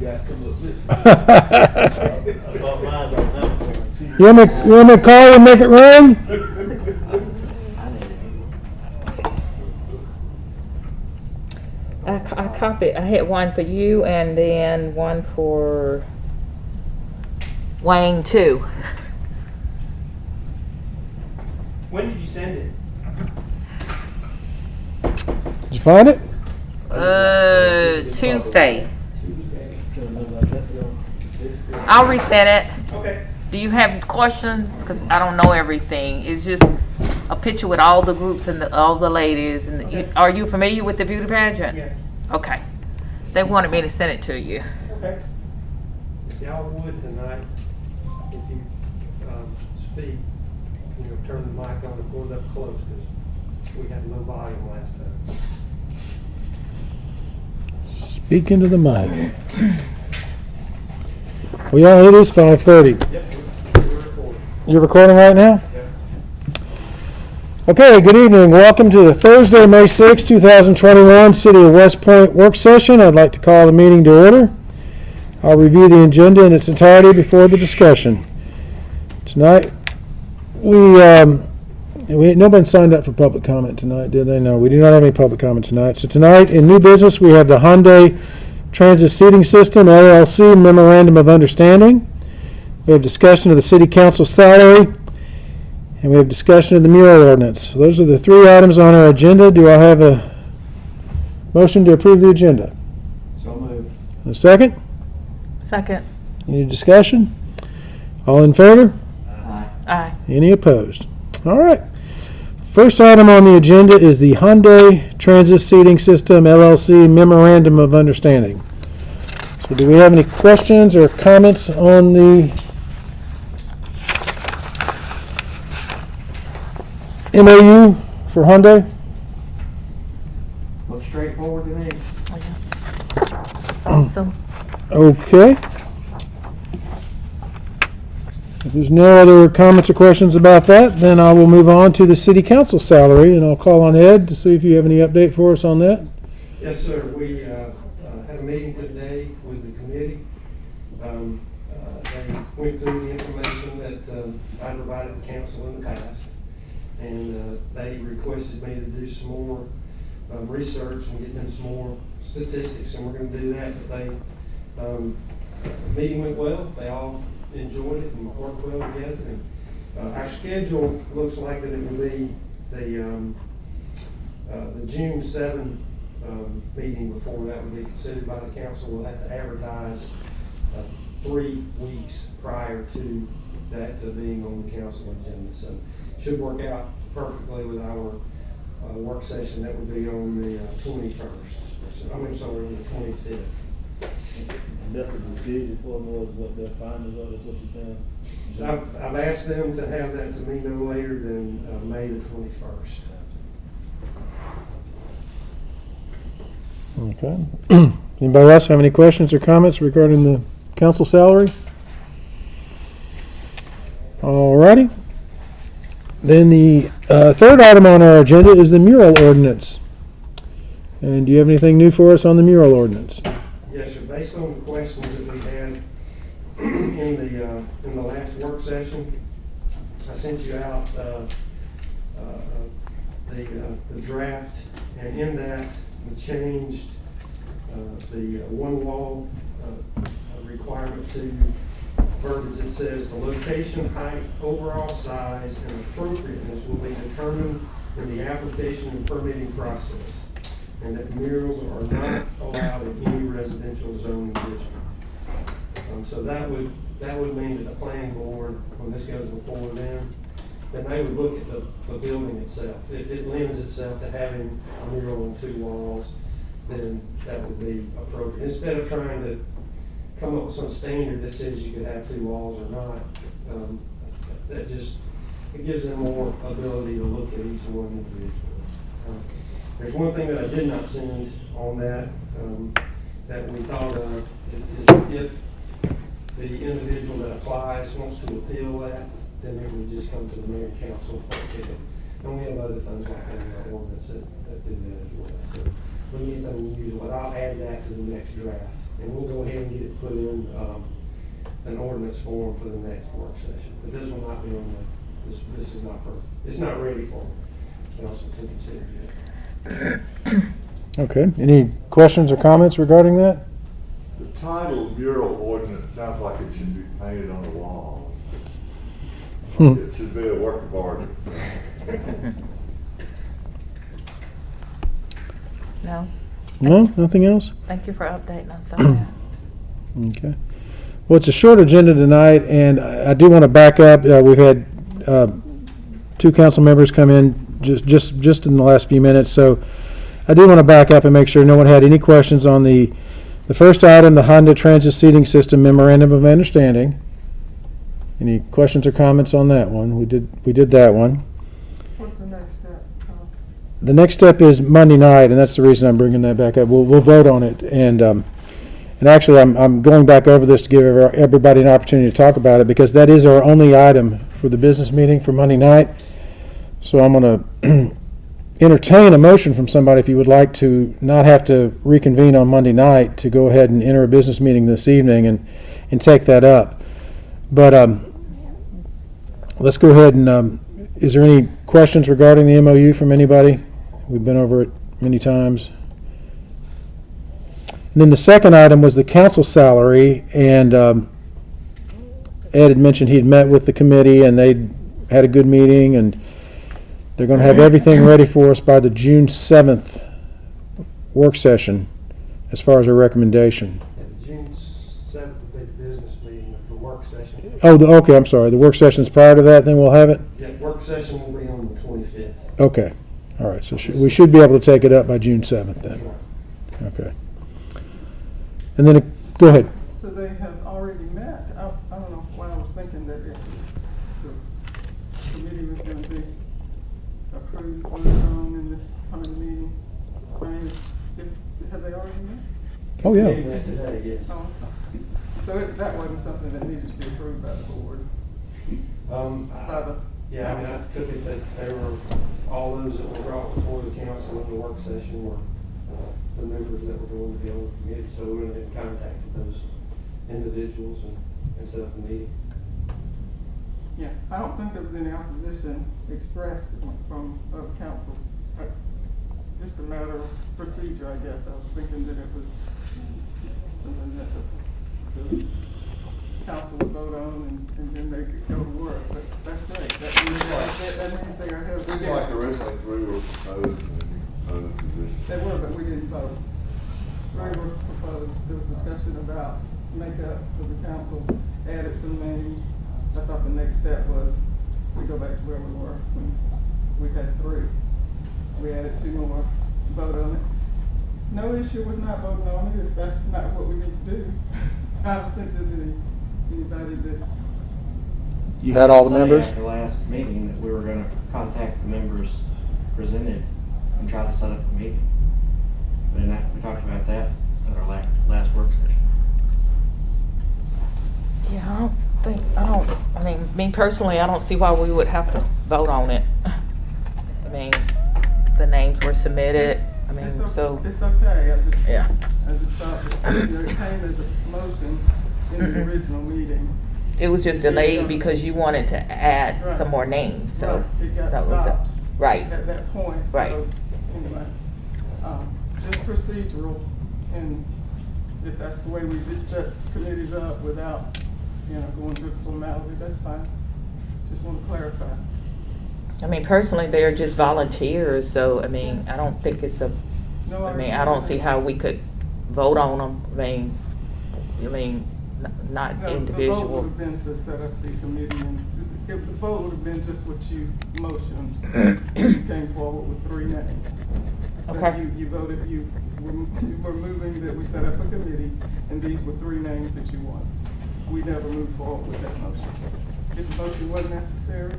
got come up with. You want me to call you and make it ring? I copied. I had one for you and then one for Wayne too. When did you send it? Did you find it? Tuesday. I'll resend it. Okay. Do you have questions? Because I don't know everything. It's just a picture with all the groups and all the ladies. And Okay. are you familiar with the beauty pageant? Yes. Okay. They wanted me to send it to you. Okay. If y'all would tonight, if you speak, turn the mic on and pull it up close, because we had low volume last time. Speak into the mic. Well, yeah, it is 5:30. Yep, we're recording. You're recording right now? Yep. Okay, good evening. Welcome to the Thursday, May 6, 2021 City of West Point work session. I'd like to call the meeting to order. I'll review the agenda in its entirety before the discussion. Tonight, nobody signed up for public comment tonight, did they? No, we do not have any public comment tonight. So tonight, in new business, we have the Hyundai Transit Seating System, LLC Memorandum of Understanding. We have discussion of the City Council salary, and we have discussion of the mural ordinance. Those are the three items on our agenda. Do I have a motion to approve the agenda? So moved. A second? Second. Any discussion? All in favor? Aye. Any opposed? All right. First item on the agenda is the Hyundai Transit Seating System LLC Memorandum of Understanding. So do we have any questions or comments on the MOU for Hyundai? Looks straightforward to me. Awesome. Okay. If there's no other comments or questions about that, then I will move on to the city council salary, and I'll call on Ed to see if you have any update for us on that. Yes, sir. We had a meeting today with the committee. They went through the information that I provided the council in the past, and they requested me to do some more research and get them some more statistics, and we're going to do that. But the meeting went well. They all enjoyed it and worked well together. And our schedule looks like that it will be the June 7 meeting before that would be considered by the council. We'll have to advertise 3 weeks prior to that being on the council agenda. So it should work out perfectly with our work session. That would be on the 21st. So, on the 25th. And that's a decision for them, or is what their findings are, that's what you're saying? I've asked them to have that to me no later than May the 21st. Okay. Anybody else have any questions or comments regarding the council salary? All righty. Then the third item on our agenda is the mural ordinance. And do you have anything new for us on the mural ordinance? Yes, sir. Based on the questions that we had in the last work session, I sent you out the draft, and in that we changed the one wall requirement to verbiage that says the location, height, overall size, and appropriateness will be determined in the application and permitting process, and that murals are not allowed in any residential zoning district. So that would mean that the planning board, when this goes before them, then they would look at the building itself. If it lends itself to having a mural on 2 walls, then that would be appropriate. Instead of trying to come up with some standard that says you could have 2 walls or not, it gives them more ability to look at each one individually. There's one thing that I did not send on that we thought of, is if the individual that applies wants to appeal that, then it would just come to the mayor and council for appeal. And we have other things like that in our ordinance that do that as well. So we need anything unusual, but I'll add that to the next draft. And we'll go ahead and get it put in, an ordinance form for the next work session. But this will not be on this is not it's not ready for council to consider yet. Okay, any questions or comments regarding that? The title mural ordinance sounds like it should be painted on the walls. It should be a work of art itself. No, No, nothing else? thank you for updating us on that. Okay. Well, it's a short agenda tonight, and I do want to back up. We've had two council members come in just in the last few minutes, so I do want to back up and make sure no one had any questions on the first item, the Honda Transit Seating System Memorandum of Understanding. Any questions or comments on that one? We did that one. What's the next step, Tom? The next step is Monday night, and that's the reason I'm bringing that back up. We'll vote on it, and actually, I'm going back over this to give everybody an opportunity to talk about it, because that is our only item for the business meeting for Monday night. So I'm going to entertain a motion from somebody, if you would like to not have to reconvene on Monday night, to go ahead and enter a business meeting this evening and take that up. But let's go ahead and, is there any questions regarding the MOU from anybody? We've been over it many times. And then the second item was the council salary, and Ed had mentioned he'd met with the committee, and they had a good meeting, and they're going to have everything ready for us by the June 7th work session as far as our recommendation. And June 7th will be the business meeting of the work session. Oh, okay, I'm sorry. The work session's prior to that, then we'll have it? Yeah, work session will be on the 25th. Okay. All right, so we should be able to take it up by June 7th then. Okay. And then, go ahead. So they have already met. I don't know why I was thinking that if the committee was going to be approved in this coming meeting. I mean, have they already met? Oh, yeah. Today, yes. Oh, okay. So that wasn't something that needed to be approved by the board, by the. Yeah, I mean, I took it that they were, all those that were brought before the council in the work session were the members that were going to be on the committee, so we went ahead and contacted those individuals and set up a meeting. Yeah, I don't think there was any opposition expressed from council. Just a matter of procedure, I guess. I was thinking that it was something that the council would vote on and then they could go to work, but that's great. That means they are helping. Like originally three were proposed and then you proposed positions. They were, but we didn't vote. Three were proposed. There was discussion about makeup for the council, added some names. I thought the next step was we go back to where we were when we had three. We added two more, vote on it. No issue with not voting on it if that's not what we need to do. I don't think there's anybody that, You had all the Say members? At the last meeting that we were gonna contact the members presented and try to set up a meeting. But then we talked about that at our last work session. Yeah, I mean, me personally, I don't see why we would have to vote on it. I mean, the names were submitted, I mean, it's so, okay. yeah. I just thought that it came as a motion in the original meeting. It was just delayed because you wanted to add Right. some more names, so. Right, it got that was it. stopped. Right, At that point. Right. So, anyway, just procedural, and if that's the way we did set committees up without, going through the formality, that's fine. Just want to clarify. I mean, personally, they're just volunteers, so, I mean, I don't think it's a, No, I mean, I don't see how we could vote on them, not No, the vote individual. would have been to set up the committee, and if the vote would have been just what you motioned, you came forward with three names. So Okay. you voted, you were moving that we set up a committee, and these were three names that you wanted. We never moved forward with that motion. If the motion wasn't necessary,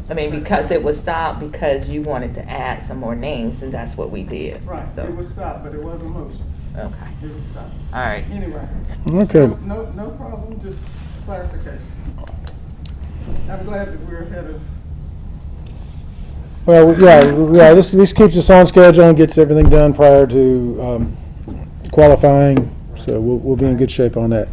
I mean, because it was stopped because you wanted to add some more names, and that's what we did. right, So, it was stopped, but it wasn't a motion. okay, It was stopped. all right. Anyway. Okay. No problem, just clarification. I'm glad that we're ahead of, Well, yeah, this keeps us on schedule and gets everything done prior to qualifying So we'll be in good shape on that.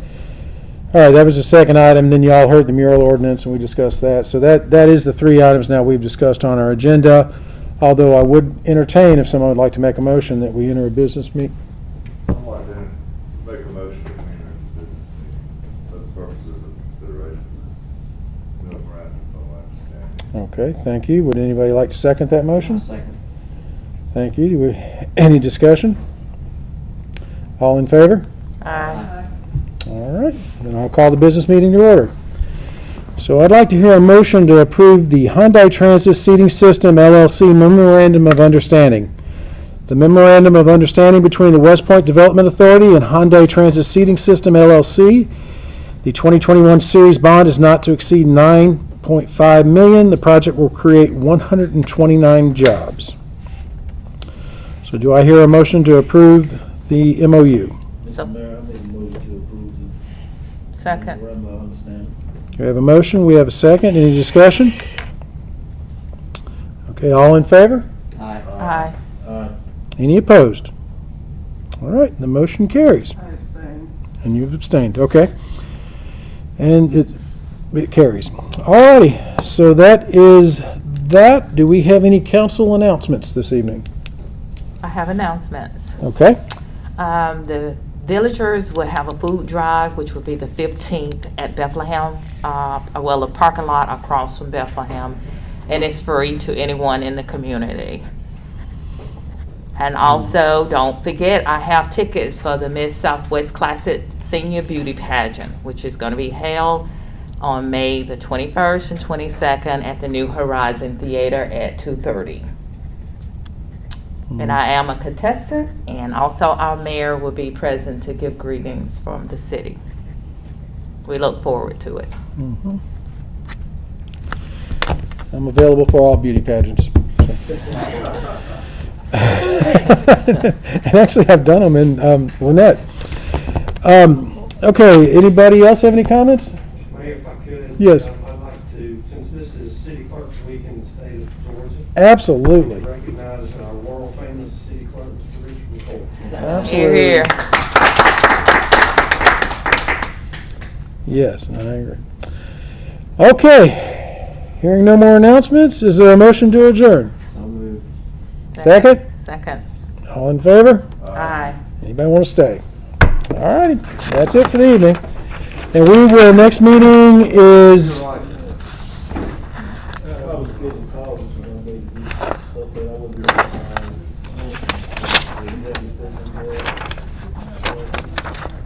All right, that was the second item. Then y'all heard the mural ordinance, and we discussed that. So that is the three items now we've discussed on our agenda. Although I would entertain if someone would like to make a motion that we enter a business meeting. I'd like to make a motion to enter into business meeting for the purposes of consideration of this memorandum of understanding. Okay, thank you. Would anybody like to second that motion? Second. Thank you. Any discussion? All in favor? Aye. All right, then I'll call the business meeting to order. So I'd like to hear a motion to approve the Hyundai Transit Seating System LLC Memorandum of Understanding. The Memorandum of Understanding between the West Point Development Authority and Hyundai Transit Seating System LLC. The 2021 series bond is not to exceed $9.5 million. The project will create 129 jobs. So do I hear a motion to approve the MOU? So- Mr. Mayor, I make a motion to approve the Second. memorandum of understanding. We have a motion, we have a second. Any discussion? Okay, all in favor? Aye. Aye. Aye. Any opposed? All right, the motion carries. I abstain. And you've abstained, okay. And it carries. All righty, so that is that. Do we have any council announcements this evening? I have announcements. Okay, The villagers will have a food drive, which will be the 15th at Bethlehem, a parking lot across from Bethlehem, and it's free to anyone in the community. And also, don't forget, I have tickets for the Miss Southwest Classic Senior Beauty Pageant, which is going to be held on May the 21st and 22nd at the New Horizon Theater at 2:30. And I am a contestant, and also our mayor will be present to give greetings from the city. We look forward to it. I'm available for all beauty pageants. And actually, I've done them in Lynette. Okay, anybody else have any comments? Mayor, if I could. Yes. I'd like to, since this is City Clerks Week in the state of Georgia, Absolutely. recognize our world famous city clerk, Mr. Richard McCoy. Hear, hear. Yes, I agree. Okay, hearing no more announcements, is there a motion to adjourn? So moved. Second? Second. All in favor? Aye. Anybody want to stay? All righty, that's it for the evening. And we will, next meeting is, I was getting calls, but I made these, okay, I wasn't,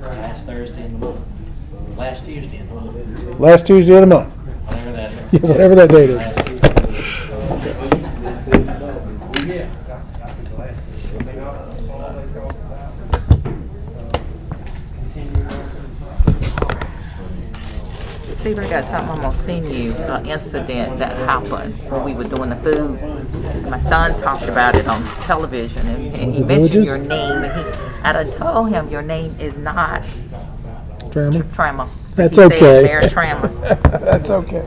Last Thursday in the month. Last Tuesday in the month. last Tuesday of the month, Whatever that is. Yeah, whatever that date is. Steve, I got something I'm gonna send you, an incident that happened when we were doing the food. My son talked about it on television, and he the mentioned villages? your name, and I done told him your name is not Trammer? Trammer. That's He said okay. Mayor Trammer. That's okay.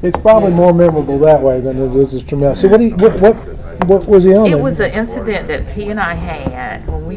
It's probably more memorable that way than it is as traumatic. So what was he on? It there? was an incident that he and I had when we